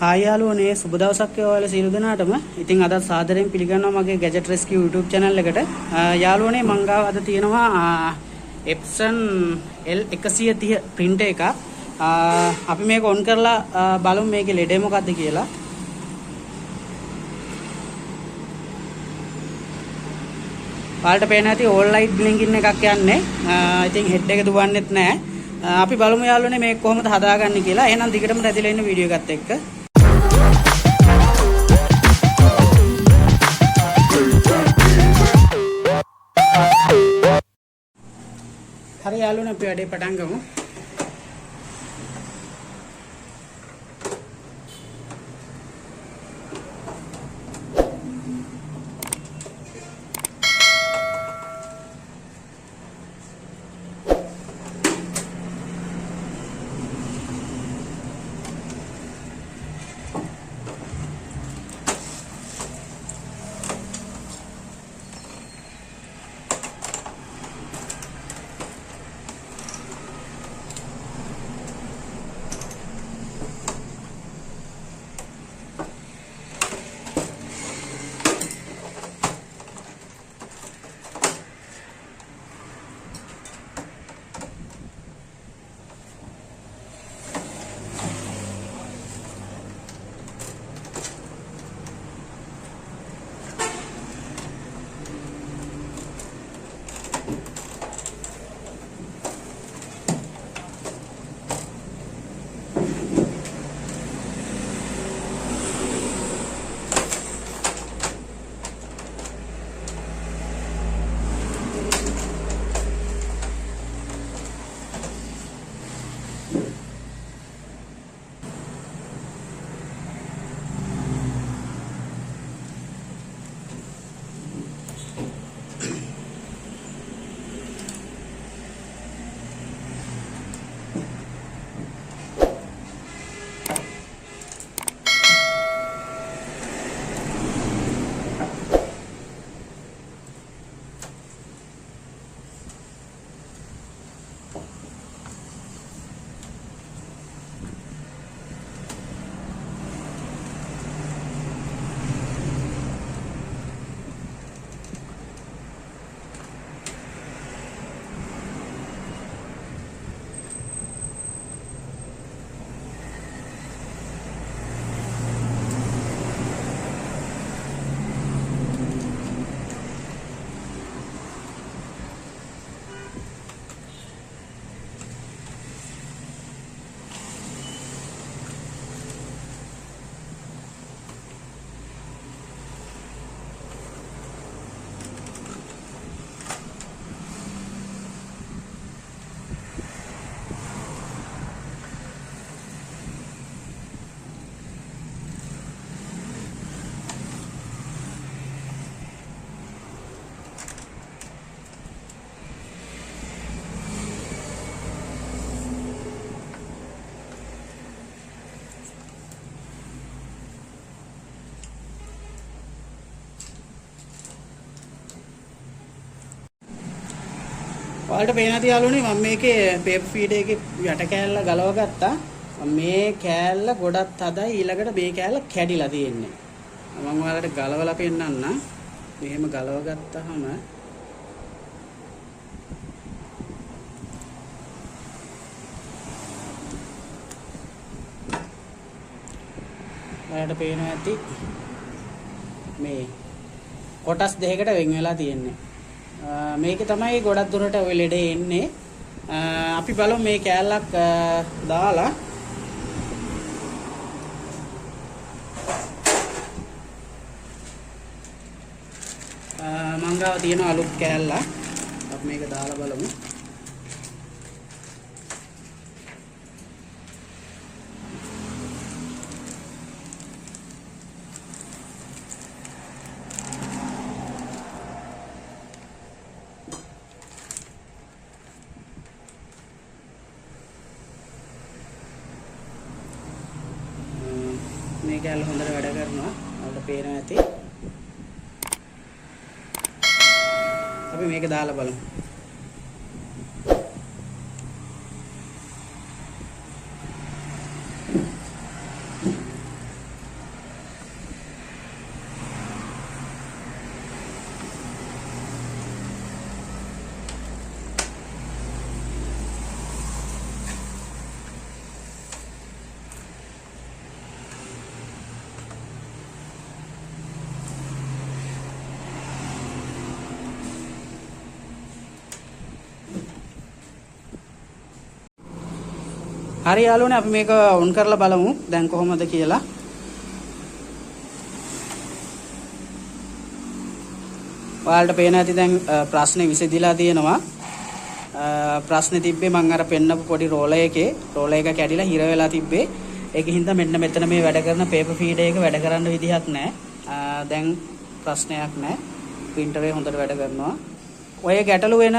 Hi යාළුවනේ සුබ දවසක් ඔයාලා සියලු දෙනාටම. ඉතින් අද සාදරයෙන් පිළිගන්නවා මගේ Gadget Rescue YouTube channel එකට. යාළුවනේ මං ගාව අද තියෙනවා Epson L130 printer එකක්. අපි මේක ඔන් කරලා බලමු මේකේ ලෙඩේ මොකක්ද කියලා. ඔයාලට පේන ඇති all light blinking එකක් යන්නේ. ඉතින් head එක දුවන්නෙත් නැහැ. අපි බලමු යාළුවනේ මේක කොහොමද හදාගන්නේ කියලා. එහෙනම් දිගටම රැඳිලා ඉන්න වීඩියෝ එකත් එක්ක. හරි යාළුවනේ අපි වැඩේ පටන් ගමු. ඔයාලට පේන ඇති යාළුවනේ මම මේකේ පේපර් ෆීඩර් එකේ යට කෑල්ල ගලව ගත්තා. මේ කෑල්ල ගොඩක් හදයි ඊළඟට මේ කෑල්ල කැඩිලා තියෙන්නේ. මම ඔයාලට ගලවලා පෙන්නන්නම්. මෙහෙම ගලව ගත්තාම ඔයාලට පේනවා ඇති මේ කොටස් දෙකකට වෙන් වෙලා තියෙන්නේ. මේක තමයි ගොඩක් දුරට ඔය ලෙඩේ එන්නේ. අපි බලමු මේ කෑල්ලක් දාලා මං ගාව තියෙන අලුත් කෑල්ලක්. අපි මේක දාලා බලමු. මේ කෑල්ල හොඳට වැඩ කරනවා. අපිට පේනවා ඇති. අපි මේක දාලා බලමු. හරි යාළුවනේ අපි මේක ඔන් කරලා බලමු දැන් කොහොමද කියලා. ඔයාලට පේන ඇති දැන් ප්‍රශ්නේ විසඳිලා තියෙනවා. ප්‍රශ්නේ තිබ්බේ මම අර පෙන්නපු පොඩි රෝලර් එකේ රෝලර් එක කැඩිලා හිර වෙලා තිබ්බේ. ඒකින්ද මෙන්න මෙතන මේ වැඩ කරන පේපර් ෆීඩර් එක වැඩ කරන්න විදිහක් නැහැ. දැන් ප්‍රශ්නයක් නැහැ. printer එක හොඳට වැඩ කරනවා. ඔය ගැටලු වෙන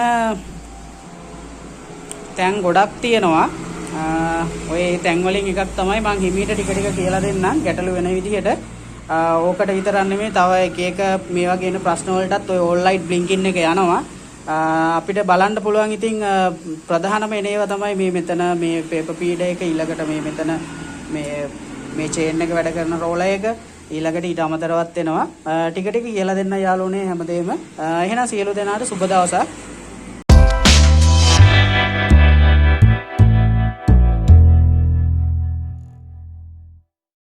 තැන් ගොඩක් තියෙනවා. ඔය තැන් වලින් එකක් තමයි මම හිමීට ටික ටික කියලා දෙන්නම් ගැටලු වෙන විදිහට. ඕකට විතරක් නෙමෙයි තව එක එක මේ වගේ එන ප්‍රශ්න වලටත් ඔය all light blinking එක යනවා. අපිට බලන්න පුළුවන් ඉතින් ප්‍රධානම එන ඒවා තමයි මේ මෙතන මේ paper feed එක ඊළඟට මේ මෙතන මේ chain එක වැඩ කරන roller එක ඊළඟට ඊට අමතරවත් එනවා. ටික ටික කියලා දෙන්න යාළුවනේ හැමදේම. එහෙනම් සියලු දෙනාට සුබ දවසක්.